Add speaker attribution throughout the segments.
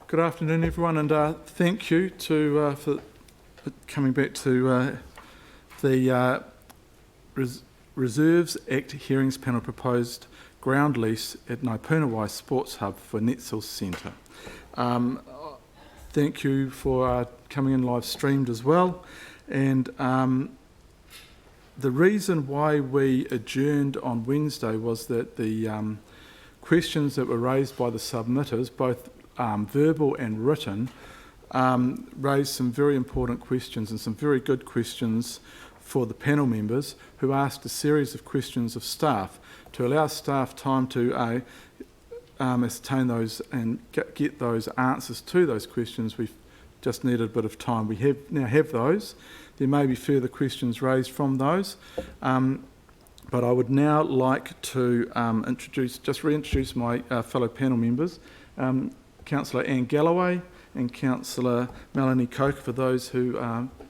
Speaker 1: Good afternoon, everyone, and thank you for coming back to the Reserves Act Hearings Panel proposed ground lease at Puna Sports Hub for Netsal Centre. Thank you for coming in live streamed as well, and the reason why we adjourned on Wednesday was that the questions that were raised by the submitters, both verbal and written, raised some very important questions and some very good questions for the panel members, who asked a series of questions of staff to allow staff time to ascertain those and get those answers to those questions. We've just needed a bit of time. We now have those. There may be further questions raised from those, but I would now like to reintroduce my fellow panel members. Councillor Anne Galloway and Councillor Melanie Coker, for those who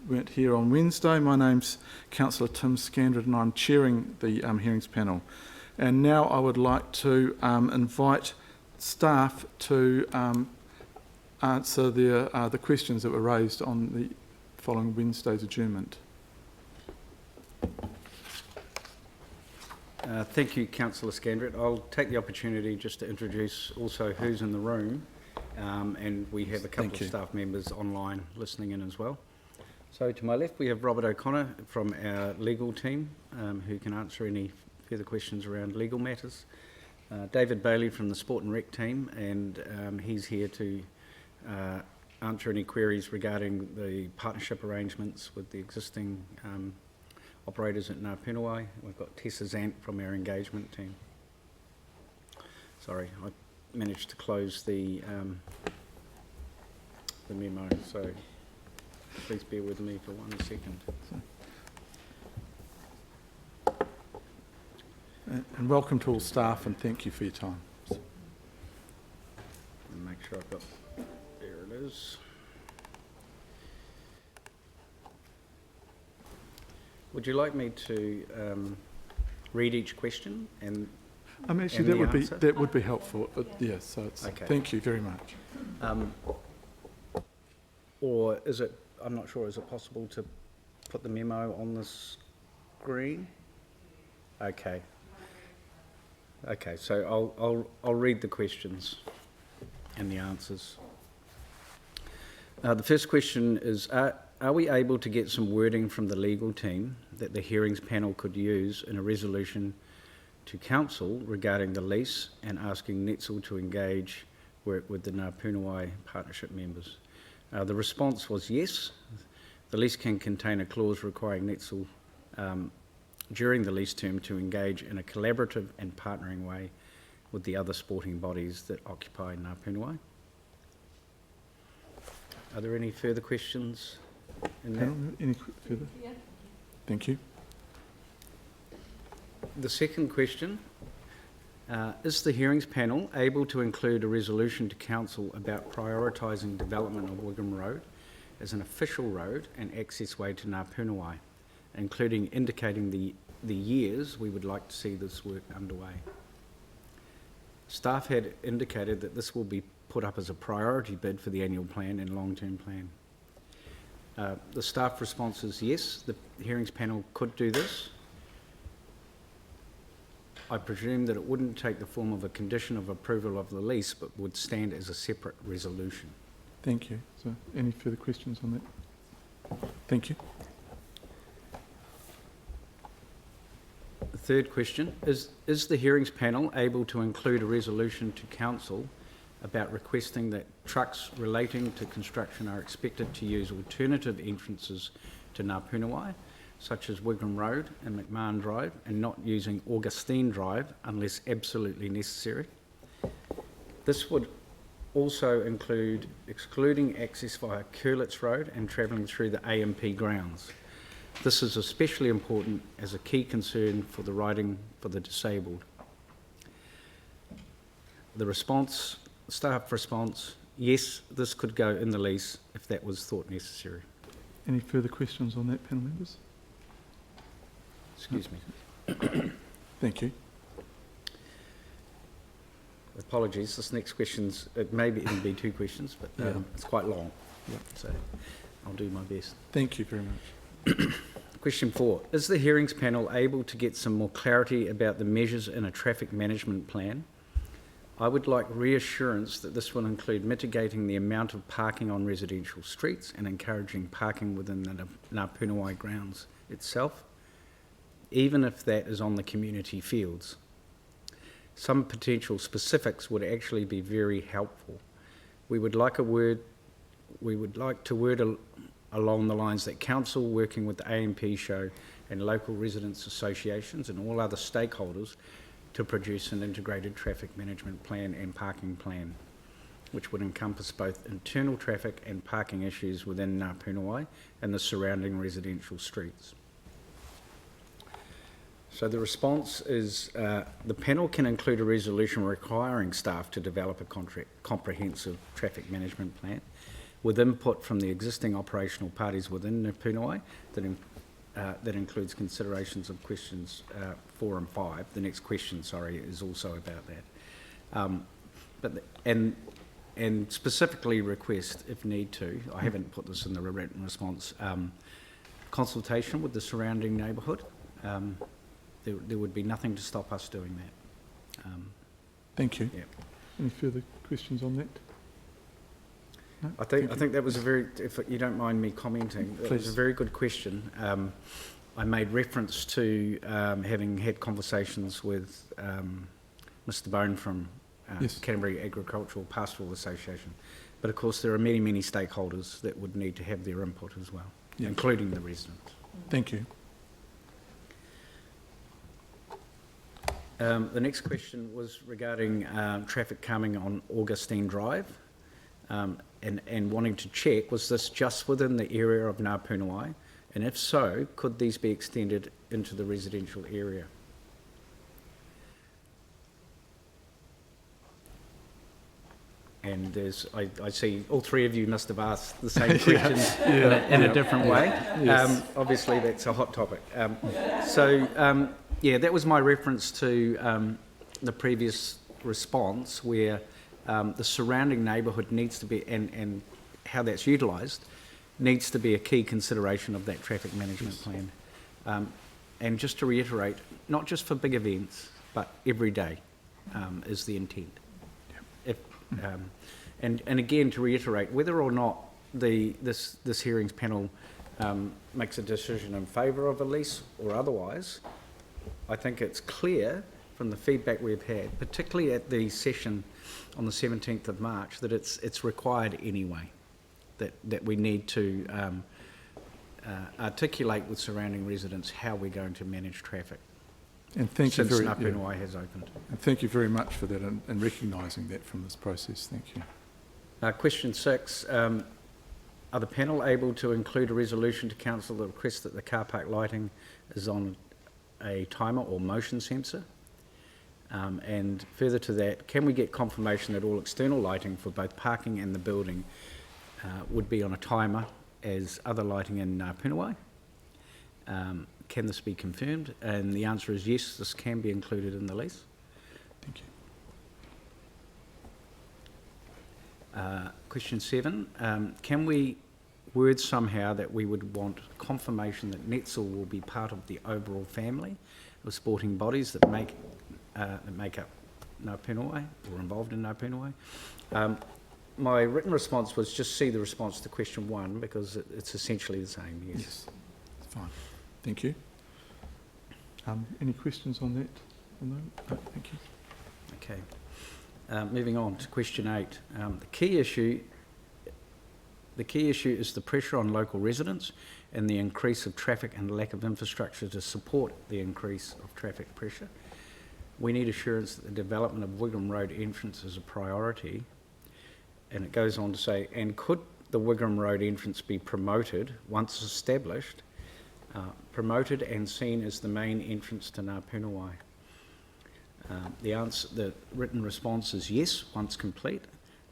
Speaker 1: weren't here on Wednesday. My name's Councillor Tim Scandred and I'm chairing the hearings panel. And now I would like to invite staff to answer the questions that were raised on the following Wednesday's adjournment.
Speaker 2: Thank you, Councillor Scandred. I'll take the opportunity just to introduce also who's in the room. And we have a couple of staff members online listening in as well. So to my left we have Robert O'Connor from our legal team, who can answer any further questions around legal matters. David Bailey from the Sport and Rec team, and he's here to answer any queries regarding the partnership arrangements with the existing operators at Ngāpunawai. We've got Tessa Zant from our engagement team. Sorry, I managed to close the memo, so please bear with me for 1 second.
Speaker 1: And welcome to all staff, and thank you for your time.
Speaker 2: Make sure I've got, there it is. Would you like me to read each question and
Speaker 1: Actually, that would be helpful. Yes, so it's, okay. Thank you very much.
Speaker 2: Or is it? I'm not sure. Is it possible to put the memo on the screen? Okay. Okay. So I'll read the questions and the answers. The first question is: Are we able to get some wording from the legal team that the hearings panel could use in a resolution to council regarding the lease and asking Netsal to work with the Ngāpunawai partnership members? The response was yes. The lease can contain a clause requiring Netsal during the lease term to engage in a collaborative and partnering way with the other sporting bodies that occupy Ngāpunawai. Are there any further questions in that?
Speaker 1: Any further? Yeah. Thank you.
Speaker 2: The second question, is the hearings panel able to include a resolution to council about prioritising development of Wigham Road as an official road and access way to Ngāpunawai, including indicating the years we would like to see this work underway? Staff had indicated that this will be put up as a priority bid for the annual plan and long-term plan. The staff response is yes, the hearings panel could do this. I presume that it wouldn't take the form of a condition of approval of the lease, but would stand as a separate resolution.
Speaker 1: Thank you. So, any further questions on that? Thank you. The
Speaker 2: third question, is the hearings panel able to include a resolution to council about requesting that trucks relating to construction are expected to use alternative entrances to Ngāpunawai, such as Wigham Road and McMahon Drive, and not using Augustine Drive unless absolutely necessary? This would also include excluding access via Curlitz Road and travelling through the AMP grounds. This is especially important as a key concern for the riding for the disabled. The response, staff response, yes, this could go in the lease if that was thought necessary.
Speaker 1: Any further questions on that, panel members?
Speaker 2: Excuse me.
Speaker 1: Thank you.
Speaker 2: apologies, this next question's, it may even be 2 questions, but it's quite long.
Speaker 1: Yeah.
Speaker 2: So I'll do my best.
Speaker 1: Thank you very much.
Speaker 2: Question 4. Is the hearings panel able to get some more clarity about the measures in a traffic management plan? I would like reassurance that this will include mitigating the amount of parking on residential streets and encouraging parking within the Ngā grounds itself, even if that is on the community fields. Some potential specifics would actually be very helpful. We would like to word along the lines that council, working with the AMP show and local residents associations and all other stakeholders, to produce an integrated traffic management plan and parking plan, which would encompass both internal traffic and parking issues within Ngā Punawai and the surrounding residential streets. So the response is, the panel can include a resolution requiring staff to develop a comprehensive traffic management plan with input from the existing operational parties within Ngā Punawai that includes considerations of questions 4 and 5. The next question, is also about that. And specifically request, if need to, I haven't put this in the written response, consultation with the surrounding neighbourhood. There would be nothing to stop us doing that.
Speaker 1: Thank you.
Speaker 2: Yeah.
Speaker 1: Any further questions on that? No?
Speaker 2: I think that was a very, if you don't mind me commenting, it was a very good question. I made reference to having had conversations with Mr. Bone from Canterbury Agricultural Pastoral Association, but of course there are many, many stakeholders that would need to have their input as well, including the residents.
Speaker 1: Thank you.
Speaker 2: The next question was regarding traffic calming on Augustine Drive. And wanting to check, was this just within the area of Ngā Punawai? And if so, could these be extended into the residential area? And I see all 3 of you must have asked the same question in a different way. Yes. Obviously, that's a hot topic. That was my reference to the previous response where the surrounding neighbourhood needs to be, and how that's utilised, needs to be a key consideration of that traffic management plan. And just to reiterate, not just for big events, but every day is the intent. And again, to reiterate, whether or not this hearings panel makes a decision in favour of a lease or otherwise, I think it's clear from the feedback we've had, particularly at the session on the 17th of March, that it's required anyway, that we need to articulate with surrounding residents how we're going to manage traffic.
Speaker 1: And thank you
Speaker 2: since Ngā Punawai has opened.
Speaker 1: And thank you very much for that and recognising that from this process. Thank you.
Speaker 2: Question 6. Are the panel able to include a resolution to council that requests that the car park lighting is on a timer or motion sensor? And further to that, can we get confirmation that all external lighting for both parking and the building would be on a timer as other lighting in Ngā Punawai? Can this be confirmed? And the answer is yes, this can be included in the lease.
Speaker 1: Thank you.
Speaker 2: Question 7, can we word somehow that we would want confirmation that Netsal will be part of the overall family of sporting bodies that make up Ngā Punawai or involved in Ngā Punawai? My written response was just see the response to question 1 because it's essentially the same, yes.
Speaker 1: Yes, fine. Thank you. Any questions on that? No, thank you.
Speaker 2: Okay. Moving on to question 8. The key issue is the pressure on local residents and the increase of traffic and lack of infrastructure to support the increase of traffic pressure. We need assurance that the development of Wigram Road entrance is a priority. And it goes on to say, and could the Wigram Road entrance be promoted once established, promoted and seen as the main entrance to Ngā Punawai? The written response is yes, once complete.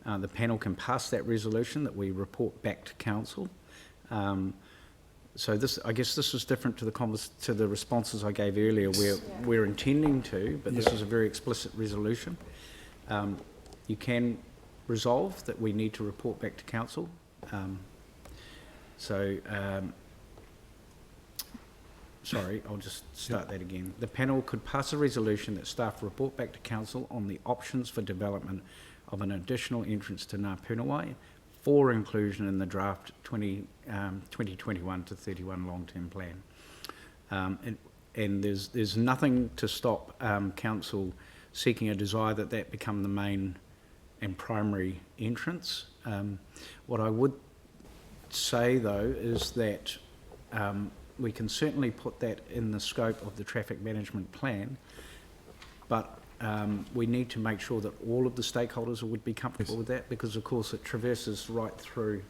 Speaker 2: The panel can pass that resolution that we report back to council. So this, I guess this was different to the responses I gave earlier where we're intending to, but this is a very explicit resolution. You can resolve that we need to report back to council. Sorry, I'll just start that again. The panel could pass a resolution that staff report back to council on the options for development of an additional entrance to Ngā Punawai for inclusion in the draft 2021 to 31 long-term plan. And there's nothing to stop council seeking a desire that that become the main and primary entrance. What I would say though is that we can certainly put that in the scope of the traffic management plan, but we need to make sure that all of the stakeholders would be comfortable with that, because of course it traverses right through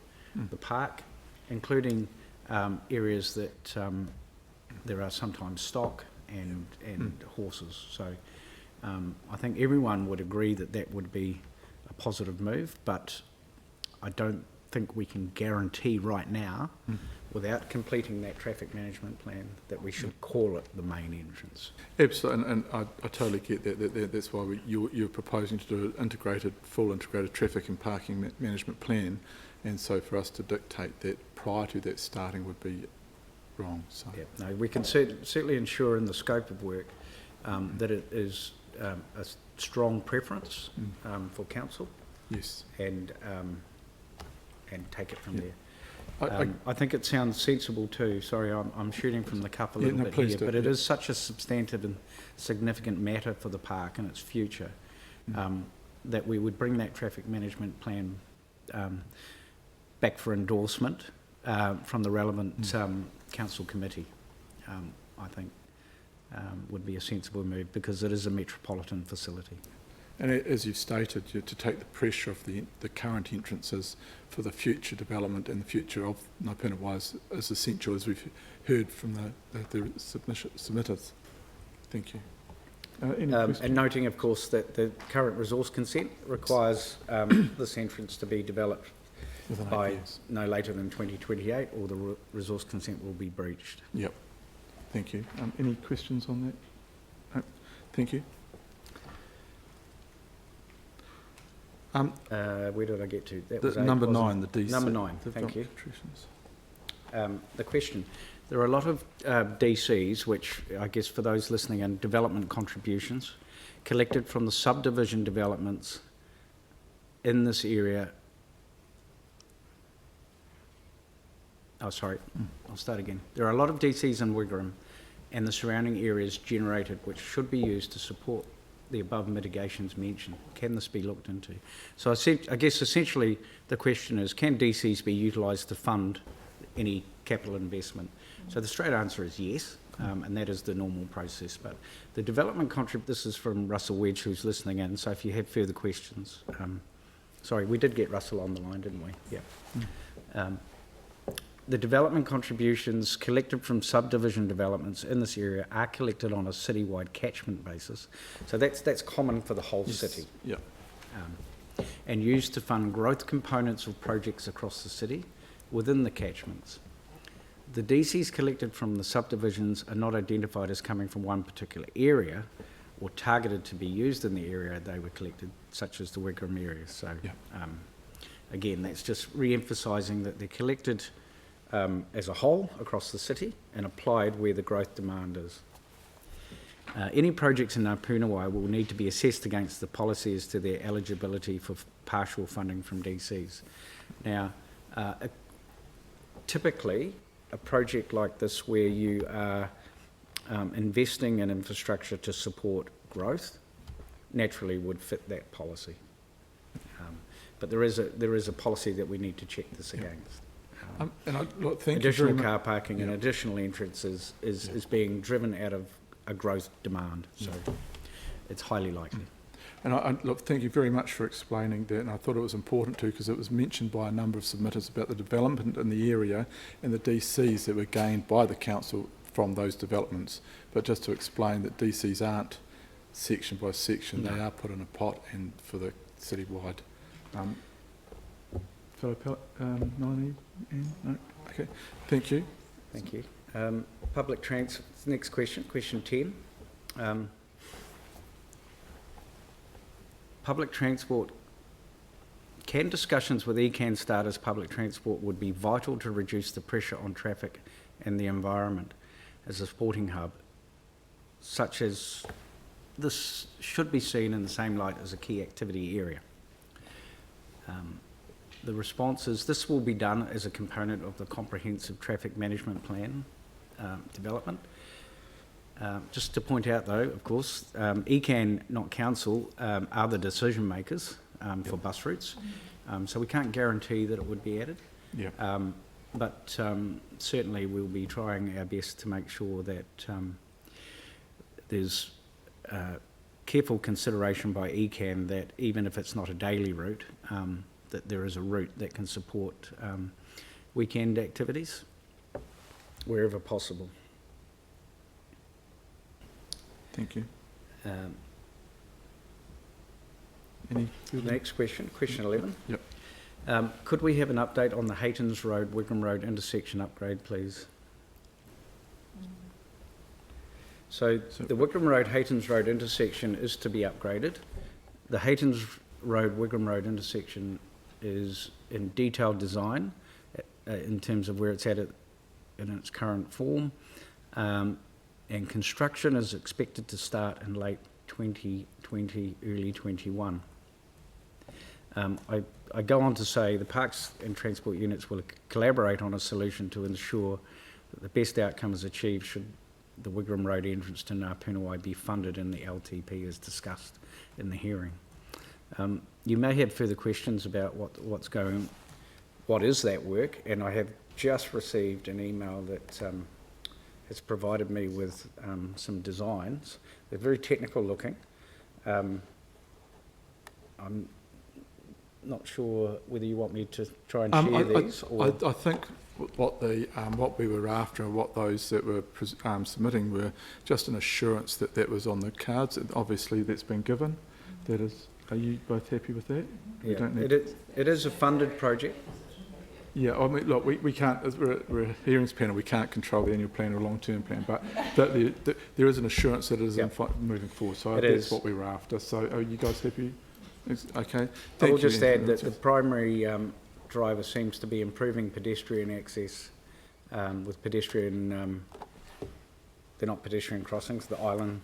Speaker 2: the park, including areas that there are sometimes stock and horses. So I think everyone would agree that that would be a positive move, but I don't think we can guarantee right now, without completing that traffic management plan, that we should call it the main entrance.
Speaker 1: Absolutely, and I totally get that. That's why you're proposing to do an full integrated traffic and parking management plan, and so for us to dictate that prior to that starting would be wrong. So.
Speaker 2: Yeah, no, we can certainly ensure in the scope of work that it is a strong preference for council.
Speaker 1: Yes.
Speaker 2: And take it from there. I think it sounds sensible too. Sorry, I'm shooting from the cuff a little bit here, but it is such a substantive and significant matter for the park and its future that we would bring that traffic management plan back for endorsement from the relevant council committee. I think would be a sensible move, because it is a metropolitan facility.
Speaker 1: And as you've stated, to take the pressure of the current entrances for the future development and the future of Ngā Punawai is essential, as we've heard from the submitters. Thank you.
Speaker 2: And noting, of course, that the current resource consent requires this entrance to be developed by no later than 2028, or the resource consent will be breached.
Speaker 1: Yep. Thank you. Any questions on that? No? Thank you.
Speaker 2: Where did I get to? That
Speaker 1: was number 9, the DC.
Speaker 2: Number 9, thank you. The question. There are a lot of DCs, which I guess for those listening in, development contributions, collected from the subdivision developments in this area. Oh, sorry, I'll start again. There are a lot of DCs in Wigram and the surrounding areas generated, which should be used to support the above mitigations mentioned. Can this be looked into? So I guess essentially the question is, can DCs be utilised to fund any capital investment? So the straight answer is yes, and that is the normal process. But the development this is from Russell Wedge, who's listening in, so if you have further questions. Sorry, we did get Russell on the line, didn't we? Yeah. The development contributions collected from subdivision developments in this area are collected on a citywide catchment basis. So that's common for the whole city.
Speaker 1: Yeah.
Speaker 2: And used to fund growth components of projects across the city within the catchments. The DCs collected from the subdivisions are not identified as coming from one particular area or targeted to be used in the area they were collected, such as the Wigram area. So again, that's just re-emphasising that they're collected as a whole across the city and applied where the growth demand is. Any projects in Ngā Punawai will need to be assessed against the policy as to their eligibility for partial funding from DCs. Now, typically, a project like this where you are investing in infrastructure to support growth naturally would fit that policy. But there is a policy that we need to check this against.
Speaker 1: Thank
Speaker 2: additional car parking and additional entrances is being driven out of a growth demand, so it's highly likely.
Speaker 1: And thank you very much for explaining that, and I thought it was important too, because it was mentioned by a number of submitters about the development in the area and the DCs that were gained by the council from those developments. But just to explain that DCs aren't section by section, they are put in a pot and for the citywide. Melanie? No? Okay, thank you.
Speaker 2: Thank you. Public transport, next question, question 10. public transport, can discussions with ECAN start as public transport would be vital to reduce the pressure on traffic and the environment as a sporting hub, such as this should be seen in the same light as a key activity area. The response is this will be done as a component of the comprehensive traffic management plan development. Just to point out though, of course, ECAN, not council, are the decision makers for bus routes. So we can't guarantee that it would be added.
Speaker 1: Yeah.
Speaker 2: But certainly we'll be trying our best to make sure that there's careful consideration by ECAN that even if it's not a daily route, that there is a route that can support weekend activities wherever possible.
Speaker 1: Thank you. Any further?
Speaker 2: Next question, question 11.
Speaker 1: Yep.
Speaker 2: Could we have an update on the Haytons Road, Wigram Road intersection upgrade, please? So the Wigram Road, Haytons Road intersection is to be upgraded. The Haytons Road, Wigram Road intersection is in detailed design in terms of where it's at in its current form. And construction is expected to start in late 2020, early 21. I go on to say the Parks and Transport units will collaborate on a solution to ensure that the best outcome is achieved should the Wigram Road entrance to Ngā be funded in the LTP as discussed in the hearing. You may have further questions about what is that work, and I have just received an email that has provided me with some designs. They're very technical looking. I'm not sure whether you want me to try and share these.
Speaker 1: I think what we were after and what those that were submitting were just an assurance that that was on the cards. Obviously, that's been given. That is. Are you both happy with that?
Speaker 2: Yeah, it is a funded project.
Speaker 1: Yeah, I mean, look, we can't, as we're a hearings panel, we can't control the annual plan or long-term plan, but there is an assurance that it is moving forward, so that's what we were after. So are you guys happy? Okay.
Speaker 2: I will just add that the primary driver seems to be improving pedestrian access with pedestrian, they're not pedestrian crossings, the island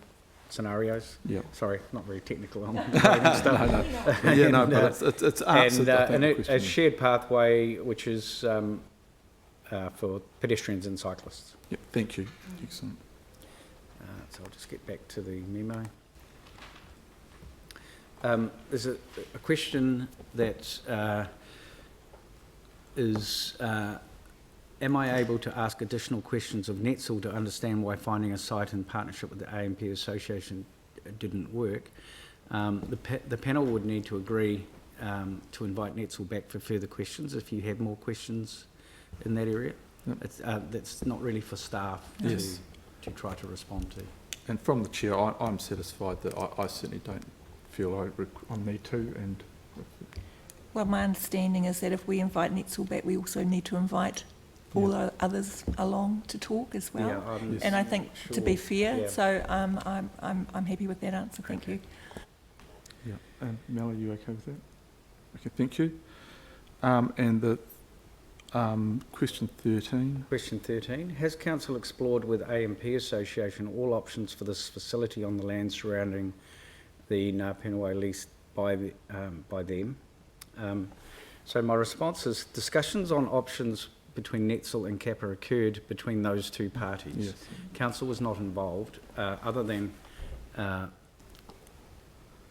Speaker 2: scenarios. Yeah. Sorry, not very technical on stuff.
Speaker 1: No. Yeah, no, but it's answered.
Speaker 2: And a shared pathway, which is for pedestrians and cyclists.
Speaker 1: Yep, thank you. Excellent.
Speaker 2: So I'll just get back to the memo. There's a question that is, am I able to ask additional questions of Netsal to understand why finding a site in partnership with the AMP Association didn't work? The panel would need to agree to invite Netsal back for further questions if you have more questions in that area. Yep. That's not really for staff to try to respond to.
Speaker 1: And from the chair, I'm satisfied that I certainly don't feel I need to. And
Speaker 3: well, my understanding is that if we invite Netsal back, we also need to invite all the others along to talk as well. Yeah, and I think to be fair, so I'm happy with that answer. Thank you.
Speaker 1: Yeah, and Mel, are you okay with that? Okay, thank you. And the question 13.
Speaker 2: Question 13. Has Council explored with AMP Association all options for this facility on the land surrounding the Ngā leased by them? So my response is discussions on options between Netsal and Kappa occurred between those two parties. Yes. Council was not involved, other than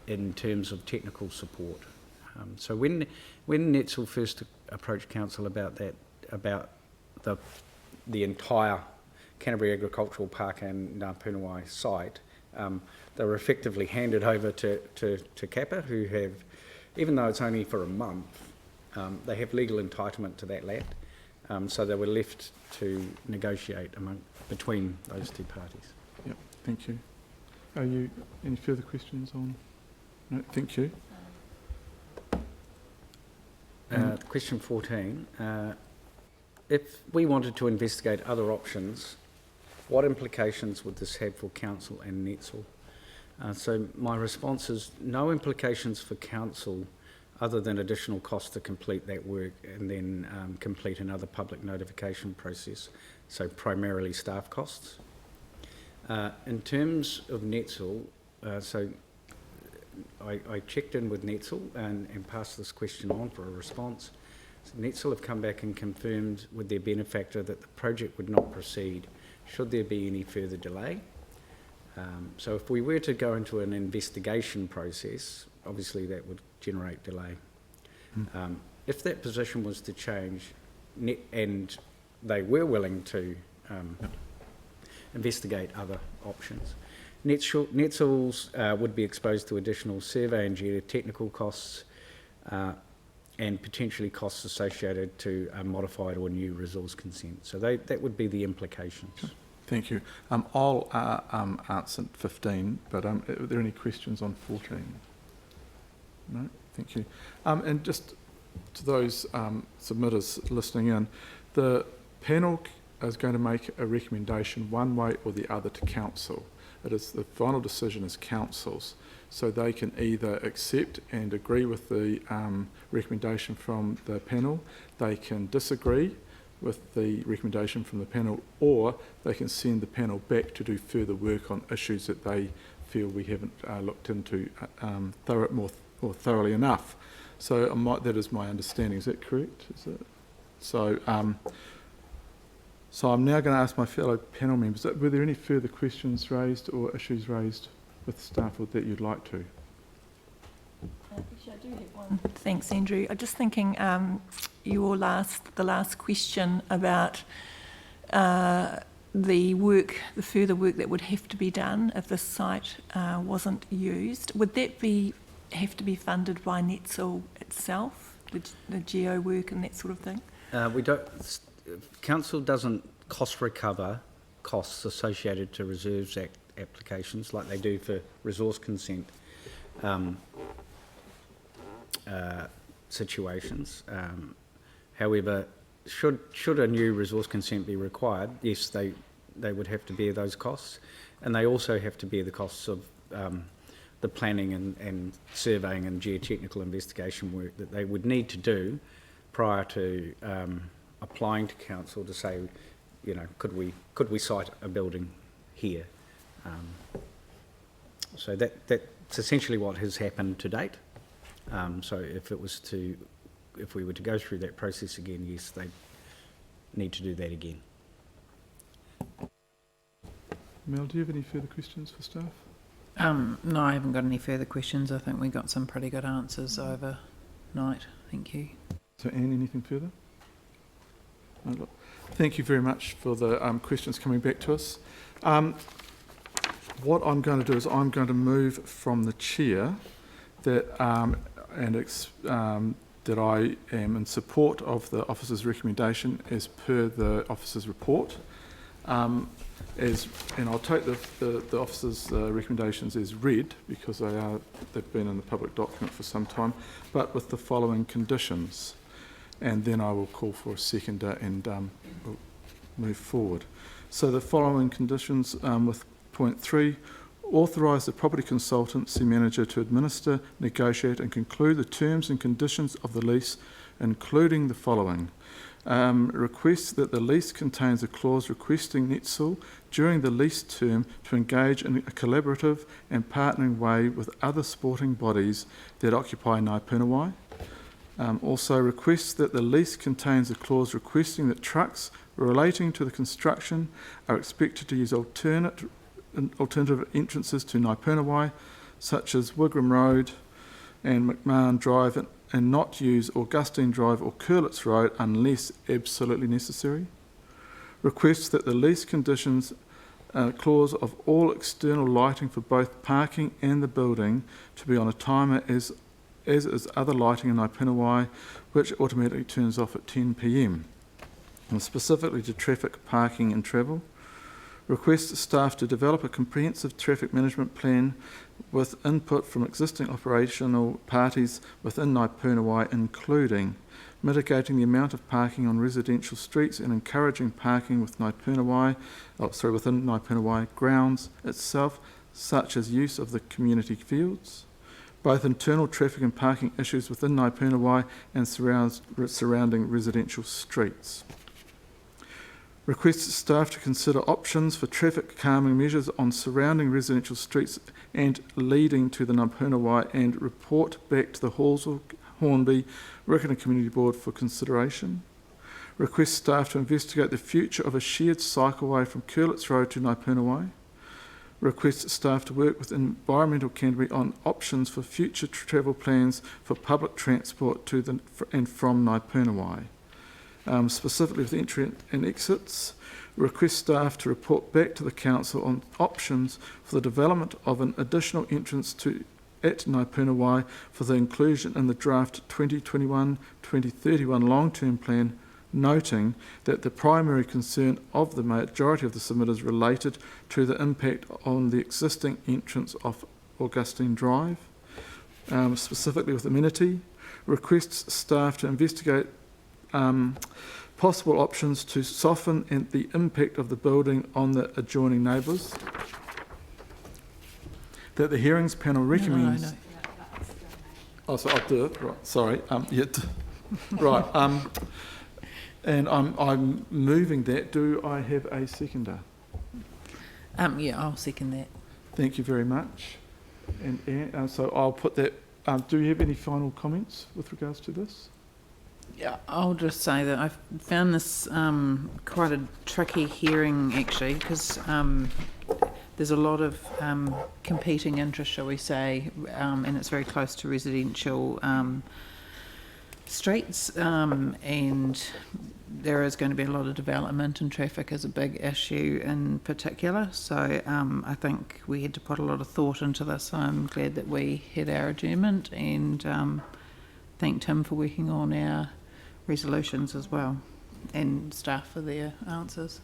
Speaker 2: in terms of technical support. So when Netsal first approached Council about the entire Canterbury Agricultural Park and Ngā site, they were effectively handed over to Kappa, who have, even though it's only for a month, they have legal entitlement to that land. So they were left to negotiate between those two parties.
Speaker 1: Yep, thank you. Are you any further questions on? No, thank you.
Speaker 2: Question 14. If we wanted to investigate other options, what implications would this have for Council and Netsal? So my response is no implications for council other than additional costs to complete that work and then complete another public notification process, so primarily staff costs. In terms of Netsal, so I checked in with Netsal and passed this question on for a response. So Netsal have come back and confirmed with their benefactor that the project would not proceed should there be any further delay. So if we were to go into an investigation process, obviously that would generate delay. If that position was to change and they were willing to investigate other options, Netsal's would be exposed to additional survey and geotechnical costs and potentially costs associated to a modified or new resource consent. So that would be the implications.
Speaker 1: Thank you. I'll answer 15, but are there any questions on 14? No? Thank you. And just to those submitters listening in, the panel is going to make a recommendation one way or the other to council. The final decision is council's, so they can either accept and agree with the recommendation from the panel, they can disagree with the recommendation from the panel, or they can send the panel back to do further work on issues that they feel we haven't looked into more thoroughly enough. So that is my understanding. Is that correct? Is it? So I'm now going to ask my fellow panel members, were there any further questions raised or issues raised with staff or that you'd like to?
Speaker 3: Actually, I do have one. Thanks, Andrew. I'm just thinking the last question about the further work that would have to be done if the site wasn't used. Would that have to be funded by Netsal itself, the geo work and that sort of thing?
Speaker 2: Council doesn't cost recover costs associated to Reserves Act applications like they do for resource consent situations. However, should a new resource consent be required, yes, they would have to bear those costs, and they also have to bear the costs of the planning and surveying and geotechnical investigation work that they would need to do prior to applying to council to say, could we site a building here? So that's essentially what has happened to date. So if we were to go through that process again, yes, they need to do that again.
Speaker 1: Mel, do you have any further questions for staff?
Speaker 4: No, I haven't got any further questions. I think we got some pretty good answers overnight. Thank you.
Speaker 1: So Anne, anything further? No, look, thank you very much for the questions coming back to us. What I'm going to do is I'm going to move from the chair that that I am in support of the officer's recommendation as per the officer's report. And I'll take the officer's recommendations as read because they've been in the public document for some time, but with the following conditions. And then I will call for a seconder and we'll move forward. So the following conditions with point 3, authorise the property consultancy manager to administer, negotiate and conclude the terms and conditions of the lease, including the following. Request that the lease contains a clause requesting Netsal during the lease term to engage in a collaborative and partnering way with other sporting bodies that occupy Ngāi also requests that the lease contains a clause requesting that trucks relating to the construction are expected to use alternative entrances to Ngāi such as Wigram Road and McMahon Drive, and not use Augustine Drive or Curlitz Road unless absolutely necessary. Requests that the lease conditions clause of all external lighting for both parking and the building to be on a timer as is other lighting in Ngāi which automatically turns off at 10 p.m. and specifically to traffic, parking and travel. Requests staff to develop a comprehensive traffic management plan with input from existing operational parties within Ngāi, including mitigating the amount of parking on residential streets and encouraging parking with within Ngāi grounds itself, such as use of the community fields, both internal traffic and parking issues within Ngāi and surrounding residential streets. Requests staff to consider options for traffic calming measures on surrounding residential streets and leading to the Ngāi and report back to the Hornby Rikana Community Board for consideration. Request staff to investigate the future of a shared cycleway from Curlitz Road to Ngāi. Request staff to work with Environmental Canterbury on options for future travel plans for public transport to and from Ngāi. Specifically with entry and exits, request staff to report back to the council on options for the development of an additional entrance at Ngāi for the inclusion in the draft 2021-2031 long-term plan, noting that the primary concern of the majority of the submitters related to the impact on the existing entrance of Augustine Drive. Specifically with amenity, requests staff to investigate possible options to soften the impact of the building on the adjoining neighbours. That the hearings panel recommends...
Speaker 4: No.
Speaker 1: Oh, so I'll do it. Right. Sorry. Right. And I'm moving that. Do I have a seconder?
Speaker 4: Yeah, I'll second that.
Speaker 1: Thank you very much. And so I'll put that... do you have any final comments with regards to this?
Speaker 4: Yeah, I'll just say that I've found this quite a tricky hearing, actually, because there's a lot of competing interests, shall we say, and it's very close to residential streets, and there is going to be a lot of development, and traffic is a big issue in particular. So I think we had to put a lot of thought into this. I'm glad that we had our adjournment, and thank Tim for working on our resolutions as well, and staff for their answers.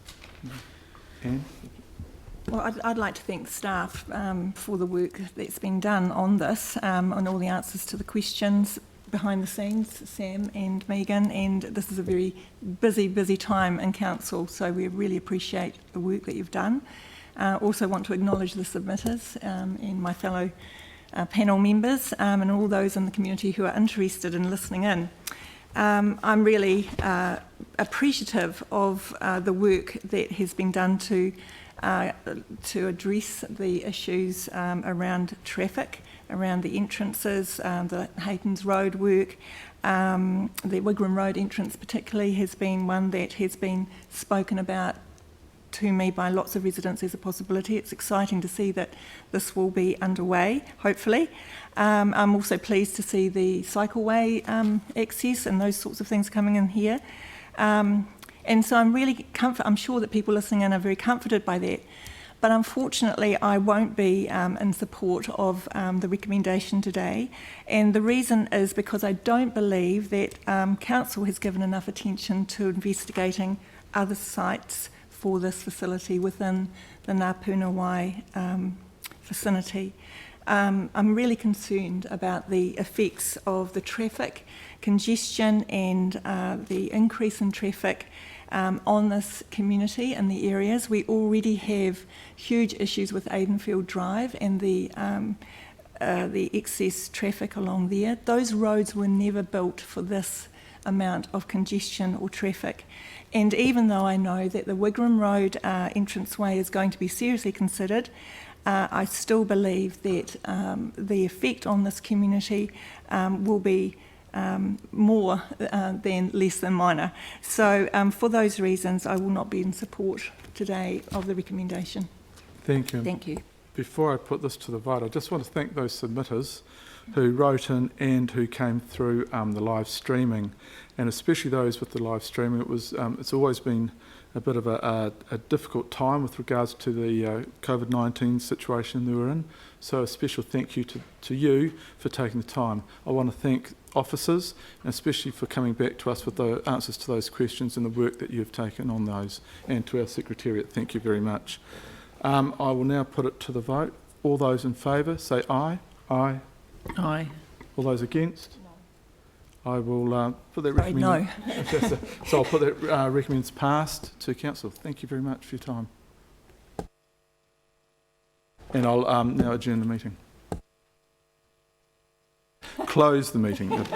Speaker 1: Anne?
Speaker 3: Well, I'd like to thank staff for the work that's been done on this, on all the answers to the questions behind the scenes, Sam and Megan, and this is a very busy time in council, so we really appreciate the work that you've done. Also want to acknowledge the submitters and my fellow panel members and all those in the community who are interested in listening in. I'm really appreciative of the work that has been done to address the issues around traffic, around the entrances, the Haytons Road work. The Wigram Road entrance particularly has been one that has been spoken about to me by lots of residents as a possibility. It's exciting to see that this will be underway, hopefully. I'm also pleased to see the cycleway access and those sorts of things coming in here. And so I'm sure that people listening in are very comforted by that. But unfortunately, I won't be in support of the recommendation today. And the reason is because I don't believe that Council has given enough attention to investigating other sites for this facility within the Ngāi vicinity. I'm really concerned about the effects of the traffic congestion and the increase in traffic on this community and the areas. We already have huge issues with Aidenfield Drive and the excess traffic along there. Those roads were never built for this amount of congestion or traffic. And even though I know that the Wigram Road entranceway is going to be seriously considered, I still believe that the effect on this community will be more than less than minor. So for those reasons, I will not be in support today of the recommendation.
Speaker 1: Thank you.
Speaker 3: Thank you.
Speaker 1: Before I put this to the vote, I just want to thank those submitters who wrote in and who came through the live streaming, and especially those with the live streaming. It's always been a bit of a difficult time with regards to the COVID-19 situation that we're in. So a special thank you to you for taking the time. I want to thank officers, and especially for coming back to us with the answers to those questions and the work that you've taken on those, and to our Secretariat, thank you very much. I will now put it to the vote. All those in favour, say aye. Aye.
Speaker 4: Aye.
Speaker 1: All those against? No. I will put that recommend.
Speaker 3: No.
Speaker 1: So I'll put that recommends passed to council. Thank you very much for your time. And I'll now adjourn the meeting. Close the meeting.